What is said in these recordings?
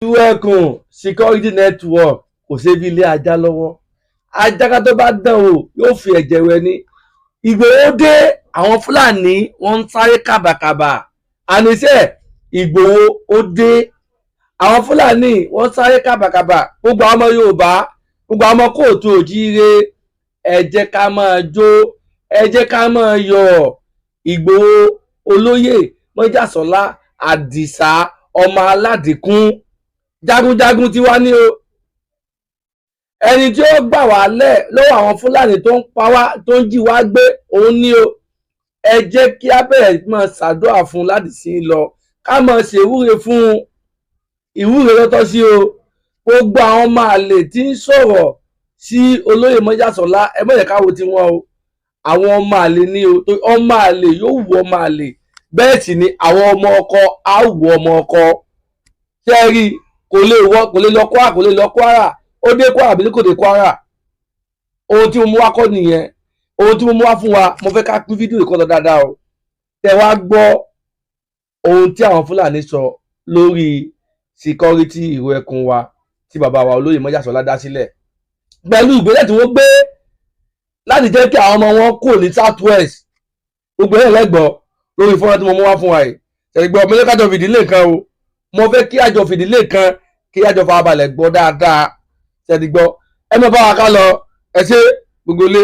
Ẹkun security network kò sébi ilé ajá lọ́wọ́ ajáká tó bá dán o yóò fi ẹ̀jẹ̀ wẹ̀ ni. Ìgbòho dé àwọn Fúlàní wọ́n ń sáré kàbàkàbà àníṣe Ìgbòho ó dé àwọn Fúlàní wọ́n ń sáré kàbàkàbà gbogbo àwọn ọmọ Yorùbá gbogbo àwọn ọmọ kóòtù òjíire ẹ jẹ́ ká máa jó ẹ jẹ́ ká máa yọ̀ Ìgbòho olóyè Mọ́jàsọ́lá Àdìsá ọmọ Aládìkún jagunjagun ti wá ní o ẹni tí ó gbà wá lẹ̀ lọ́wọ́ àwọn Fúlàní tó ń pa wá tó ń jí wá gbé òun ní o ẹ jẹ́ kí á bẹ̀rẹ̀ máa ṣàdúrà fún láti sí i lọ ká máa ṣèwúre fún ìwúre lọ́tọ̀ sí o gbogbo àwọn ọmọ àlè tí ń sọ̀rọ̀ sí olóyè Mọ́jàsọ́lá ẹ má jẹ́ ká wo tiwọn o àwọn ọmọ àlè ní o tó ọmọ àlè yóò wù ọmọ àlè bẹ́ẹ̀ sì ni àwọn ọmọ ọkọ á wù ọmọ ọkọ ṣẹ́ẹ́rì kò lè lọ Kwara kò lè lọ Kwara ó dé Kwara àbí kò dé Kwara ohun tí mo mú wá kọ́ nìyẹn ohun tí mo mú wá fún wa mo fẹ́ ká pín fídíò ìkọ́tọ̀ dáadáa o tẹ wá gbọ́ ohun tí àwọn Fúlàní sọ lórí síkọ́rítì ìró ẹkùn wa tí bàbá wa olóyè Mọ́jàsọ́lá dá sílẹ̀ pẹ̀lú ìgbésẹ̀ tí wọ́n gbé láti jẹ́ kí àwọn ọmọ wọn kò ní South West gbogbo ẹ̀ lẹ́gbọ̀ọ́ lórí fọ́nrán tí mo mú wá fún wa yìí ṣẹ̀gbọ́n mo fẹ́ kájọ fìdílé kan o mo fẹ́ kí àjọ fìdílé kan kí àjọ farabalẹ̀ gbọ́ dáadáa ṣẹ̀gbọ́ ẹ mọ̀ bá wa ká lọ ẹ ṣe gbogbo lé.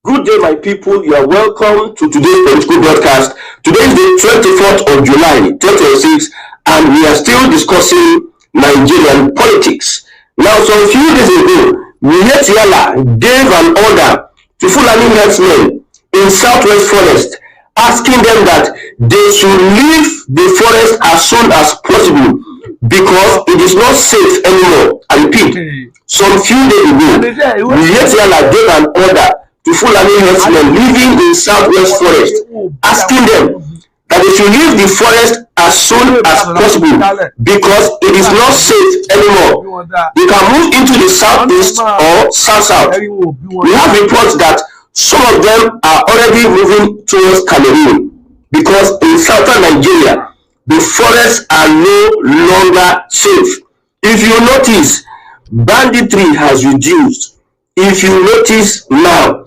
Good day, my people. You are welcome to today's political broadcast. Today is the 24th of July, 2026, and we are still discussing Nigerian politics. Now, some few days ago, Yala gave an order to Fulani herdsmen in Southwest Forest, asking them that they should leave the forest as soon as possible because it is not safe anymore. I repeat, some few days ago, Yala gave an order to Fulani herdsmen living in Southwest Forest, asking them that they should leave the forest as soon as possible because it is not safe anymore. They can move into the southeast or south-south. We have reports that some of them are already moving towards Cameroon because in southern Nigeria, the forests are no longer safe. If you notice, banditry has reduced. If you notice now,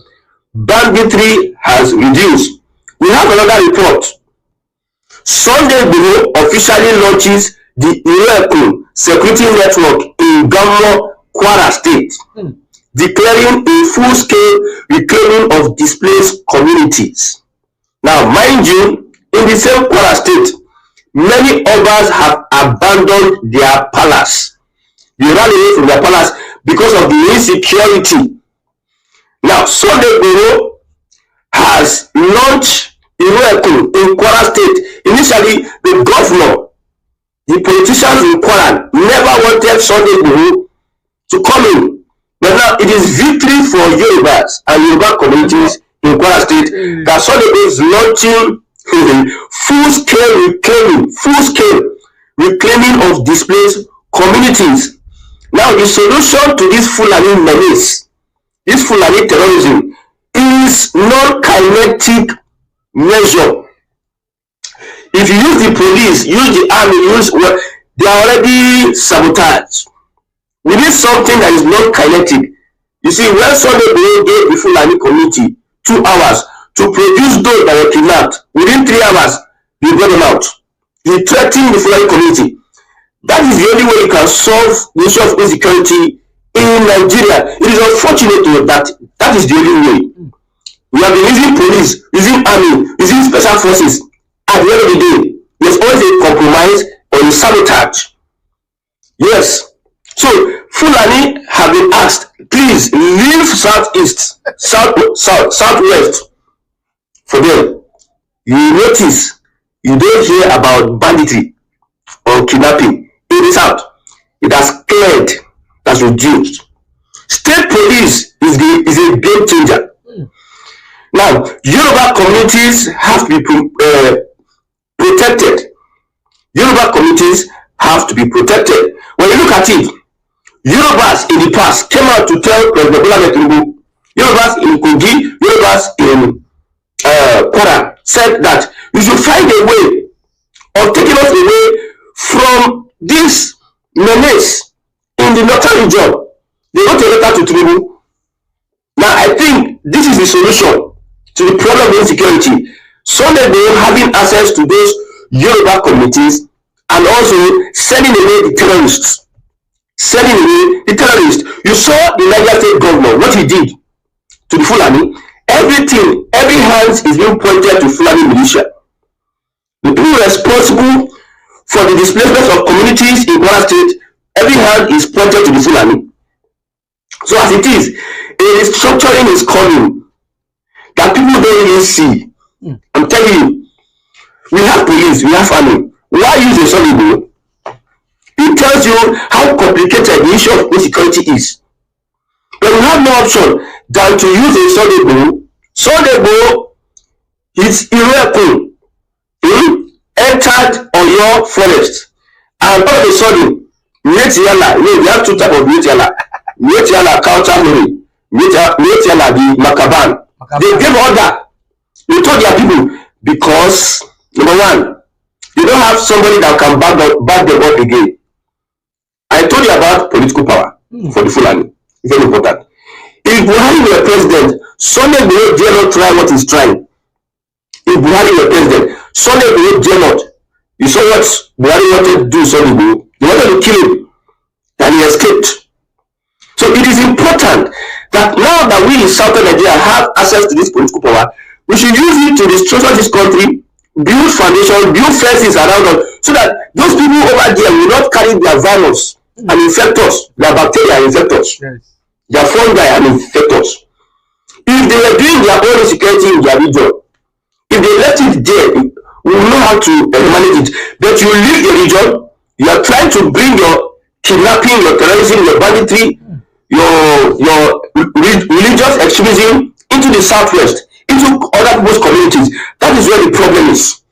banditry has reduced. We have another report. Sunday Gbogbo officially launches the Ẹkun security network in Gbogbo, Kwara State, declaring a full-scale reclaiming of displaced communities. Now, mind you, in the same Kwara State, many others have abandoned their palace. They ran away from their palace because of the insecurity. Now, Sunday Gbogbo has launched Ẹkun in Kwara State. Initially, the governor, the politicians in Kwara never wanted Sunday Gbogbo to come in. But now it is victory for Yorubas and Yoruba communities in Kwara State that Sunday is launching full-scale reclaiming of displaced communities. Now the solution to this Fulani menace, this Fulani terrorism, is non-kinetic measure. If you use the police, use the army, they are already sabotaged. We need something that is not kinetic. You see, when Sunday gave the Fulani community 2 hours to produce those that were kidnapped, within 3 hours, he brought them out. He threatened the Fulani community. That is the only way you can solve the issue of insecurity in Nigeria. It is unfortunate that that is the only way. We have been using police, using army, using special forces. At the end of the day, there's always a compromise or a sabotage. Yes. So Fulani have been asked, please leave southeast, southwest for them. You notice you don't hear about banditry or kidnapping in the south. It has cleared, that's reduced. State police is a game changer. Now, Yoruba communities have to be protected. Yoruba communities have to be protected. When you look at it, Yorubas in the past came out to tell President Bola Tinubu, Yorubas in Kogi, Yorubas in Kwara said that you should find a way of taking us away from this menace in the northern region. They wrote a letter to Tinubu. Now, I think this is the solution to the problem of insecurity. So that they are having access to those Yoruba communities and also sending away the terrorists. Sending away the terrorists. You saw the Niger State governor, what he did to the Fulani. Everything, every hand is being pointed to Fulani militia. The people responsible for the displacement of communities in Kwara State, every hand is pointed to the Fulani. So as it is, a restructuring is coming that people don't even see. I'm telling you, we have police, we have army. Why use a solid? It tells you how complicated the issue of insecurity is. But we have no option than to use a solid bull. Solid bull is Ẹkun. Entered on your forest, and all of a sudden, we have two types of Yala counter money, Yala the Makaban. They gave order. They told their people, because number one, they don't have somebody that can back them up again. I told you about political power for the Fulani. It's very important. If Buhari were president, Sunday will dare not try what he's trying. If Buhari were president, Sunday will dare not. You saw what Buhari wanted to do Sunday will. They wanted to kill him, and he escaped. So it is important that now that we in Southern Nigeria have access to this political power, we should use it to restructure this country, build foundations, build fences around us, so that those people over there will not carry their virus and infect us, their bacteria and infect us, their fungi and infect us. If they were doing their own insecurity in their region, if they left it there, we will know how to manage it. But you leave the region, you are trying to bring your kidnapping, your terrorism, your banditry, your religious extremism into the southwest, into other people's communities. That is where the problem is.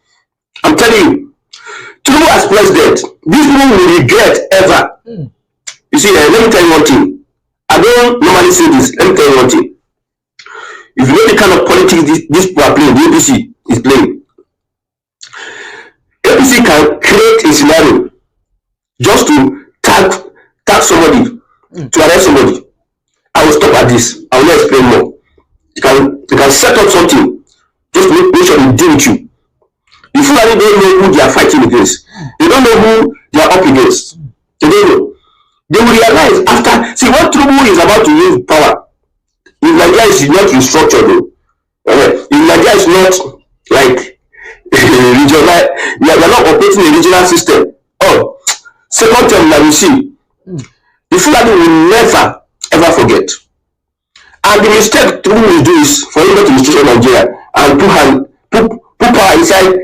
I'm telling you, Tinubu as president, these people will regret ever. You see, let me tell you one thing. I don't normally say this. Let me tell you one thing. If you know the kind of politics these people are playing, the APC is playing. APC can create a scenario just to tag somebody, to arrest somebody. I will stop at this. I will not explain more. You can set up something just to make sure they deal with you. The Fulani don't know who they are fighting against. They don't know who they are up against. They don't know. They will realize after. See, what Tinubu is about to use power. In Nigeria is not restructured though. In Nigeria is not like regional. We are not operating a regional system. Oh, second term that we see, the Fulani will never ever forget. And the mistake Tinubu will do is for him not to restructure Nigeria and put power inside,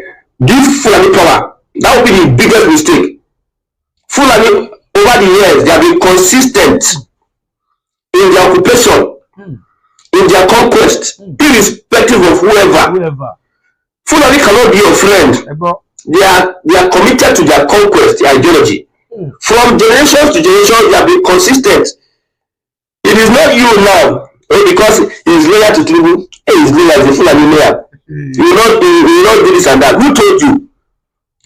give Fulani power. That would be the biggest mistake. Fulani over the years they have been consistent in their occupation, in their conquest, irrespective of whoever. Fulani cannot be your friend. They are committed to their conquest, their ideology. From generations to generations, they have been consistent. It is not you now, because he is loyal to Tinubu. He is loyal to Fulani mayor. You will not do this and that. Who told you?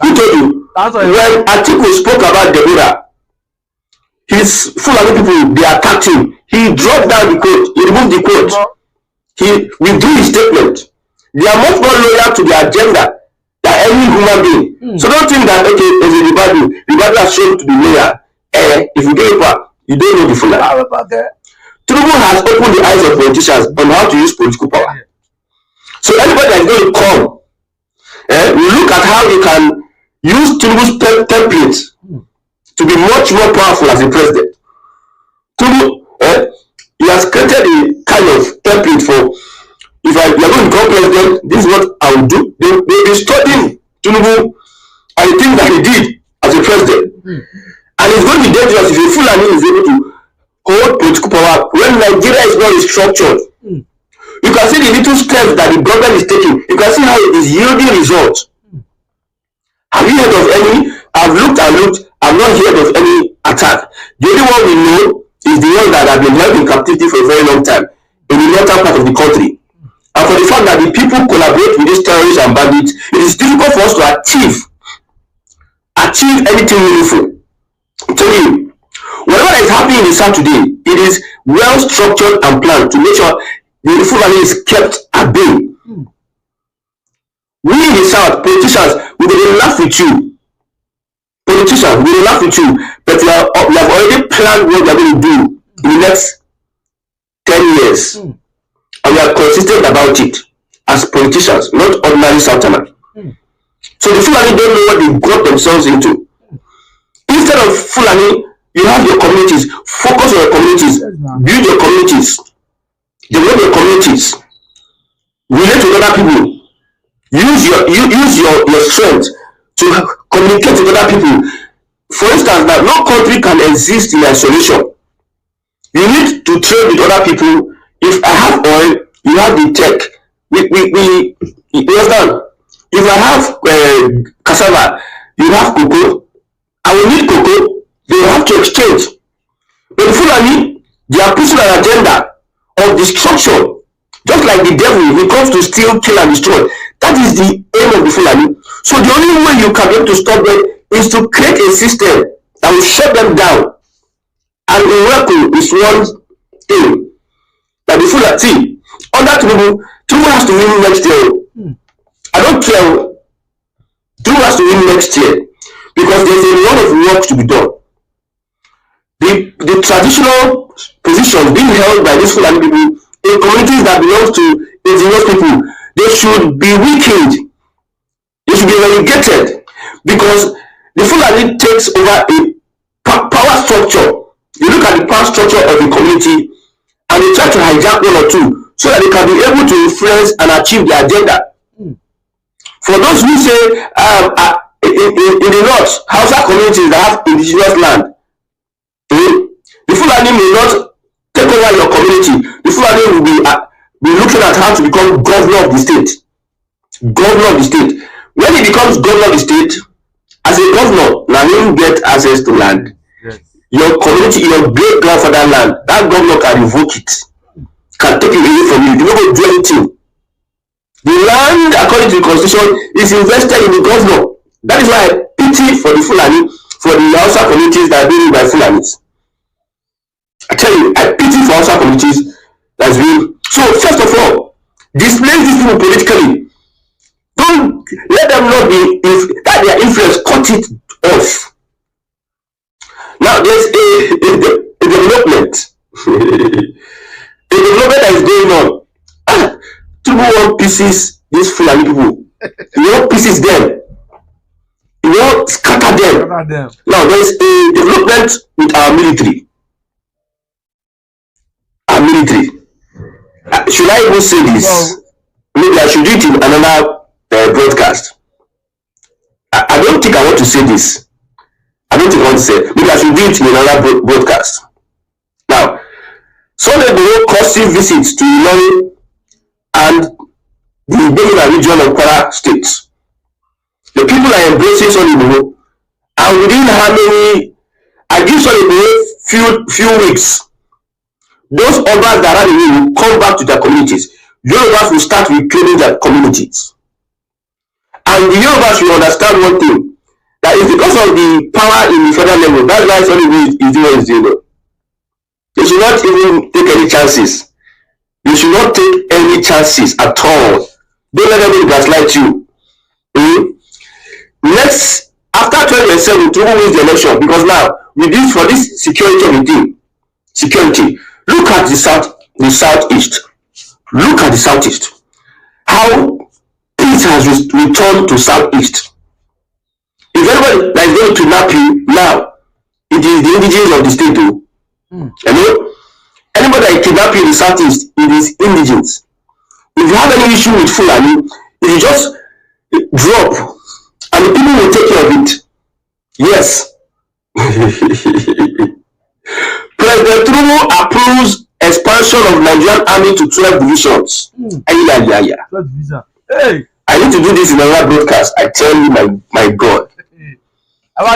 Who told you? When Atiku spoke about Deborah, his Fulani people, they attacked him. He dropped down the quote. He removed the quote. He withdrew his statement. They are much more loyal to their agenda than any human being. So don't think that, okay, as a Ribadu has shown to the mayor, if you get it back, you don't know the Fulani. Tinubu has opened the eyes of politicians on how to use political power. So anybody that is going to come, we look at how they can use Tinubu's templates to be much more powerful as a president. Tinubu, he has created a kind of template for, if you are going to become president, this is what I will do. They will be studying Tinubu and the things that he did as a president. And it's going to be dangerous if a Fulani is able to hold political power when Nigeria is not restructured. You can see the little steps that the government is taking. You can see how it is yielding results. Have you heard of any? I've looked and looked. I've not heard of any attack. The only one we know is the one that have been held in captivity for a very long time in the northern part of the country. And for the fact that the people collaborate with these terrorists and bandits, it is difficult for us to achieve achieve anything meaningful. I'm telling you, whatever is happening in the South today, it is well structured and planned to make sure the Fulani is kept at bay. We in the South, politicians, we will laugh with you. Politicians, we will laugh with you, but we have already planned what we are going to do in the next 10 years. And we are consistent about it as politicians, not ordinary Southerner. So the Fulani don't know what they got themselves into. Instead of Fulani, you have your communities. Focus on your communities. Build your communities. Develop your communities. Relate with other people. Use your strength to communicate with other people. For instance, that no country can exist in isolation. You need to trade with other people. If I have oil, you have the tech. You understand? If I have cassava, you have cocoa. I will need cocoa. They have to exchange. But the Fulani, they are pushing an agenda of destruction. Just like the devil, he comes to steal, kill, and destroy. That is the aim of the Fulani. So the only way you can be able to stop them is to create a system that will shut them down. And Ẹwagbọ is one thing that the Fulani see. Under Tinubu has to win next year. I don't care. Tinubu has to win next year because there's a lot of work to be done. The traditional positions being held by these Fulani people in communities that belong to indigenous people, they should be weakened. They should be relegated because the Fulani takes over a power structure. You look at the power structure of the community and they try to hijack one or two so that they can be able to influence and achieve their agenda. For those who say in the north, Hausa communities that have indigenous land, the Fulani may not take over your community. The Fulani will be looking at how to become governor of the state. Governor of the state. When he becomes governor of the state, as a governor, now you get access to land. Yes. Your community, your great grandfather land, that governor can revoke it, can take it away from you. You don't do anything. The land, according to the constitution, is invested in the governor. That is why I pity for the Fulani, for the Hausa communities that are being by Fulanis. I tell you, I pity for Hausa communities that's been. So first of all, displace these people politically. Don't let them not be that their influence cut it off. Now there's a development. A development that is going on. People want pieces, these Fulani people. You want pieces them. You want scatter them. Now there's a development with our military. Our military. Should I even say this? Maybe I should do it in another broadcast. I don't think I want to say this. I don't think I want to say it. Maybe I should do it in another broadcast. Now, Sunday Gbogbo costly visits to Ilorin and the Gbogbo region of Kwara State. The people are embracing Sunday Gbogbo, and within how many? I give Sunday Gbogbo few weeks. Those others that are in will come back to their communities. Yorubas will start reclaiming their communities. And the Yorubas will understand one thing, that it's because of the power in the federal level. That's why somebody is doing what he's doing. They should not even take any chances. They should not take any chances at all. Don't let them gaslight you. Next, after 2027, Tinubu wins the election, because now, with this, for this security of the team, security, look at the southeast. Look at the southeast. How peace has returned to southeast. If anybody that is going to kidnap you now, it is the indigenous of the state. You know? Anybody that kidnap you in the southeast, it is indigenous. If you have any issue with Fulani, if you just drop, and the people will take care of it. Yes. President Kuro approves expansion of Nigerian army to 12 divisions. Hey. I need to do this in another broadcast. I tell you, my God.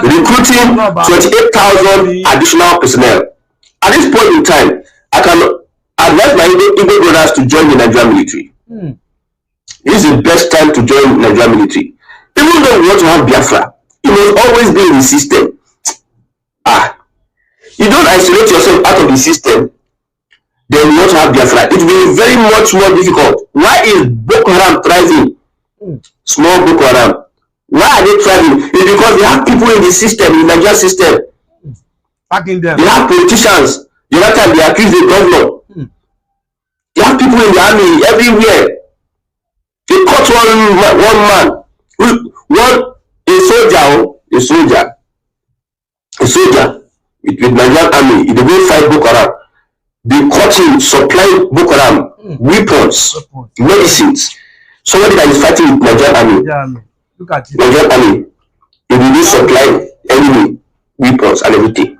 Recruiting 28,000 additional personnel. At this point in time, I can advise my Igbo brothers to join the Nigerian military. This is the best time to join the Nigerian military. Even though we want to have Biafra, You must always be in the system. Ah, you don't isolate yourself out of the system, then you want to have Biafra. It will be very much more difficult. Why is Boko Haram thriving? Small Boko Haram. Why are they thriving? It's because they have people in the system, in the Nigerian system. Backing them. They have politicians. The other time they accuse the governor. They have people in the army everywhere. They caught one man, a soldier with Nigerian army. They go fight Boko Haram. They caught him supplying Boko Haram weapons, medicines. Somebody that is fighting with Nigerian army. Yeah, look at it. Nigerian army. They will supply enemy weapons and everything.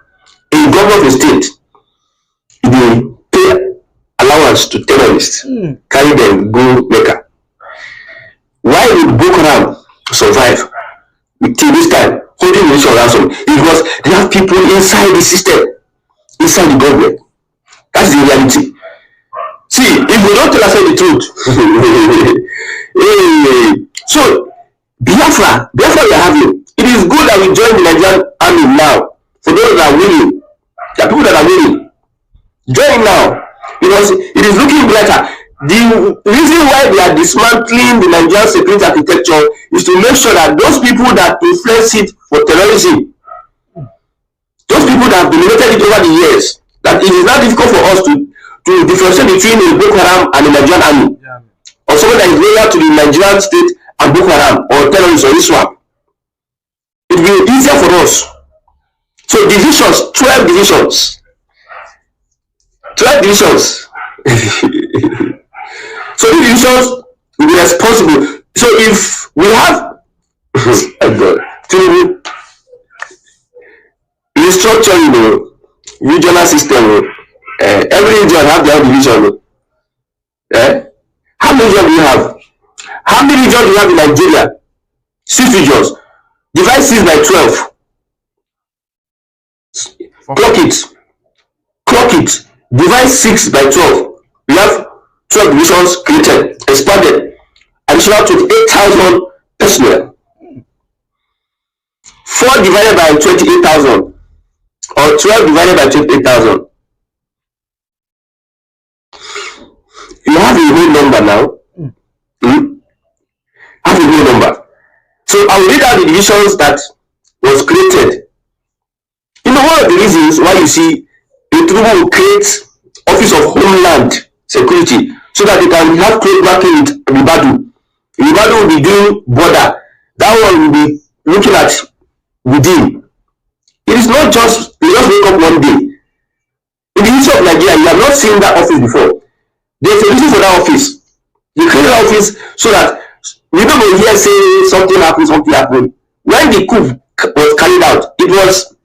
A government of the state, they pay allowance to terrorists, carry them, go Mecca. Why would Boko Haram survive till this time, holding nation ransom? Because they have people inside the system, inside the government. That's the reality. See, if we don't tell ourselves the truth, so Biafra we are having. It is good that we join the Nigerian army now. For those that are winning, there are people that are winning. Join now, because it is looking better. The reason why they are dismantling the Nigerian security architecture is to make sure that those people that influence it for terrorism, those people that have dominated it over the years, that it is not difficult for us to differentiate between the Boko Haram and the Nigerian army, or someone that is loyal to the Nigerian state and Boko Haram or terrorists or Islam. It will be easier for us. So divisions, 12 divisions. 12 divisions. So these divisions will be responsible. So if we have to restructure the regional system, every region have their own division. How many regions do you have? How many regions do you have in Nigeria? 6 regions. Divide 6 by 12. Clock it. Divide 6 by 12. We have 12 divisions created, expanded, additional 28,000 personnel. 4 divided by 28,000, or 12 divided by 28,000. You have a whole number now. Have a whole number. So I will read out the divisions that was created. You know, one of the reasons why you see the Tinubu will create Office of Homeland Security so that they can have close marking with Ribadu. Ribadu will be doing border. That one will be looking at within. It is not just they just wake up one day. In the history of Nigeria, you have not seen that office before. There's a reason for that office. They create that office so that we don't go here say something happened. When the coup was carried out, it was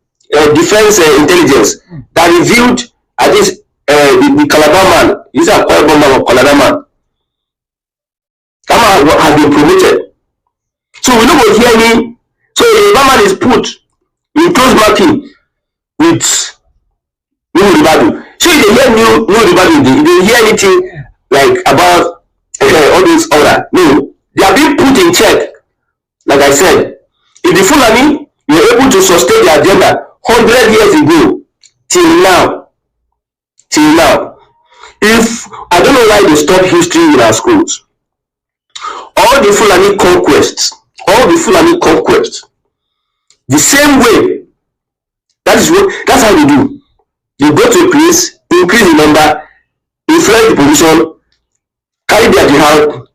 defense intelligence that revealed at this the Calabar man. He's a Calabar man. That man has been promoted. So we don't go hear any. So the man is put in close marking with New Ribadu. So if they hear New Ribadu, if they hear anything like about all this order, no, they are being put in check. Like I said, if the Fulani were able to sustain their agenda 100 years ago till now, if I don't know why they stop history in our schools, all the Fulani conquests, the same way, that's how they do. They go to a place, increase the number, influence the position, carry their jihad,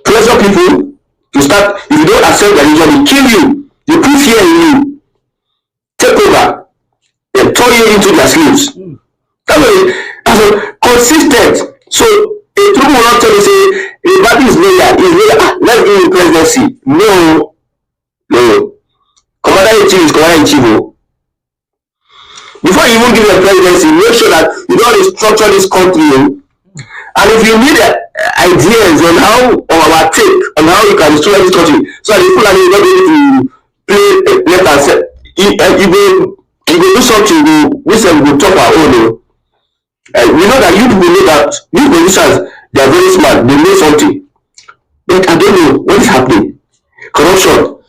pressure people to start. If you don't accept the religion, they kill you, they put fear in you, take over, they turn you into their slaves. That's consistent. So a people will not tell you say a party is loyal, let's give him presidency. No. Commander-in-chief is commander-in-chief. Before you even give a presidency, make sure that you don't restructure this country. And if you need ideas on how, or our take on how you can destroy this country, so that the Fulani will not be able to play left and center, you go do something, we will talk our own. We know that you people know that these politicians, they are very smart, they know something. But I don't know what is happening. Corruption.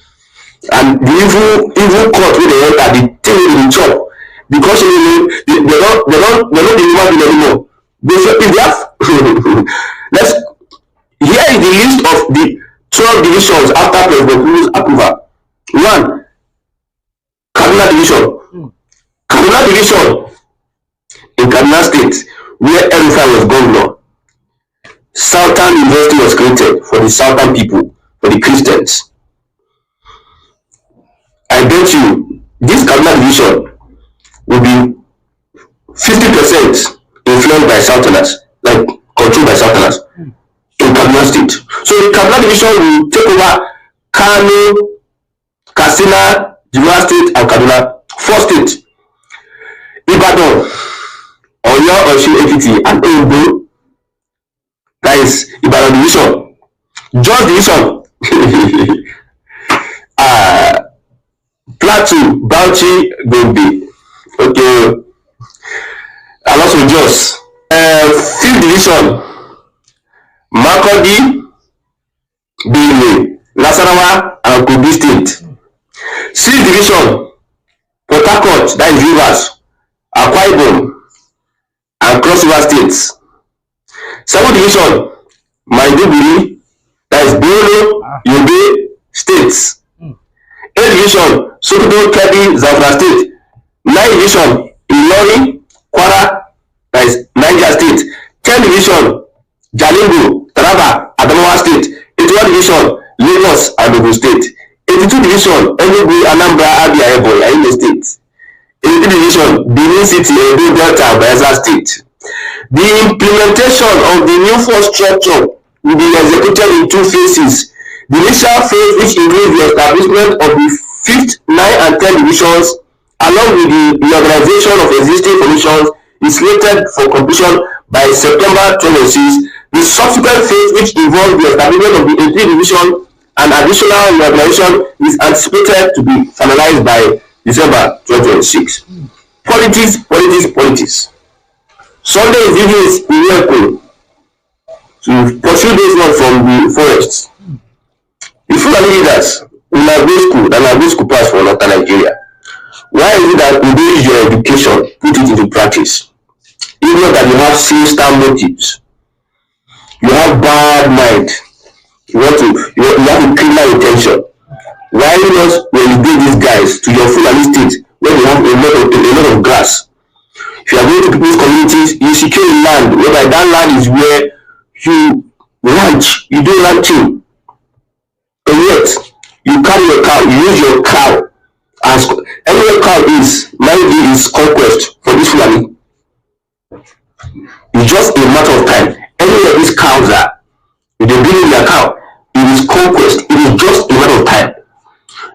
and the evil court wey dey enter, the thing wey dey chop, because they don't deliver bill anymore. They say if they have let's here is the list of the 12 divisions after President Kuro's approval. 1. Kaduna division. Kaduna division in Kaduna State, where Erufai was governor. Southern University was created for the southern people, for the Christians. I bet you this Kaduna division will be 50% influenced by Southerners, like controlled by Southerners in Kaduna State. So the Kaduna division will take over Kano, Katsina, Jigawa State, and Kaduna. 4 states: Ibadan, Oyo, Osun, Ekiti, and Ondo. That is Ibadan division. Jos division. Plateau, Bauchi, Gombe. Okay. And also Jos. 5th division, Makurdi, Benue, Nasarawa, and Kogi State. 6th division, Port Harcourt, that is Rivers, Akwa Ibom, and Cross River States. 7th division, Maiduguri, that is Borno, Yobe States. 8th division, Sokoto, Kebbi, Zamfara State. 9th division, Ilori, Kwara, that is Niger State. 10th division, Jalingo, Taraba, Adamawa State. 81st division, Lagos and Ogun State. 82nd division, Enugu, Anambra, Abia, Ebonyi, Imo State. 83rd division, Benin City, Edo, Delta, Bayelsa State. The implementation of the new force structure will be executed in 2 phases. The initial phase, which includes the establishment of the 5th, 9th, and 10th divisions, along with the reorganization of existing formations, is slated for completion by September 2026. The subsequent phase, which involves the establishment of the 18th division and additional reorganization, is anticipated to be finalized by December 2026. Politics. Sunday is vigilance in Ẹkun to pursue those ones from the forests. The Fulani leaders will not go school pass for Northern Nigeria. Why is it that we don't use your education, put it into practice? Even that you have sinister motives, you have bad mind, you have a criminal intention. Why not when you bring these guys to your Fulani state where they have a lot of grass? If you are going to people's communities, you secure land, whereby that land is where you ranch, you do ranching. And yet, you carry your cow, you use your cow as anywhere cow is, mind you, is conquest for this Fulani. It's just a matter of time. Anywhere these cows are, if they bring in their cow, it is conquest. It is just a matter of time.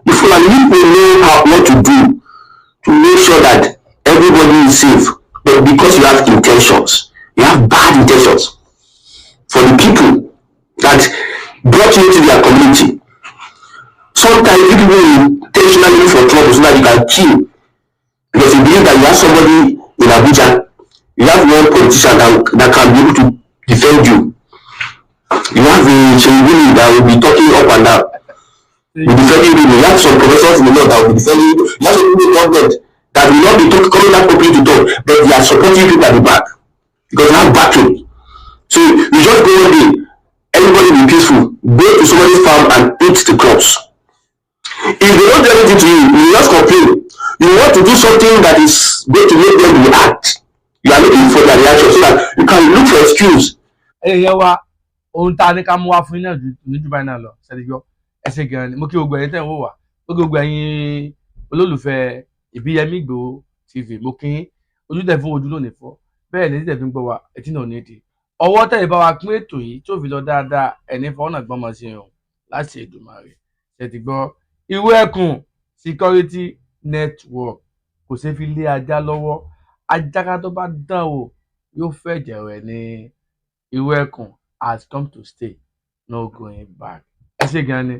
The Fulani people know what to do to make sure that everybody is safe. But because you have intentions, you have bad intentions for the people that brought you into their community. Sometimes people will intentionally look for trouble so that you can kill, because you believe that you have somebody in Abuja, you have one politician that can be able to defend you. You have a Shewili that will be talking up and down, will defend you. You have some professors in the north that will be defending you. You have some people in government that will not be coming out openly to talk, but they are supporting people at the back because they have backing. So you just go one day, everybody will be peaceful, go to somebody's farm and eat the crops. If they don't do anything to you, you just complain. You want to do something that is going to make them react. You are looking for their reaction so that you can look for excuse. Ohun tá a ní ká mú wá fún yín náà níjú báyìí náà lọ ṣẹlẹjọ ẹsẹ gan ni mo kí gbogbo ẹ̀yin tẹ́ ń wò wá ó gbogbo ẹ̀yin olólùfẹ́ Ìbíyẹmí Ìgbòho TV mo kí yín ojú tẹ́ fún ojú lónìí fọ́ bẹ́ẹ̀ ni tẹ́ fi ń gbọ́ wa etí náà ní èdè ọwọ́ tẹ́ bá wa pín ètò yìí tó fi lọ dáadáa ẹni fọwọ́nà gbọ́mọ sí ẹ̀hún láti Èdùmàrè ṣe ti gbọ́ ìwé Ẹkun security network kò ṣe fi lé ajá lọ́wọ́ ajá tó bá dán o yóò fẹ̀jẹ̀ rẹ̀ ní ìwé Ẹkun has come to stay, no going back. Ẹ ṣé gan ni.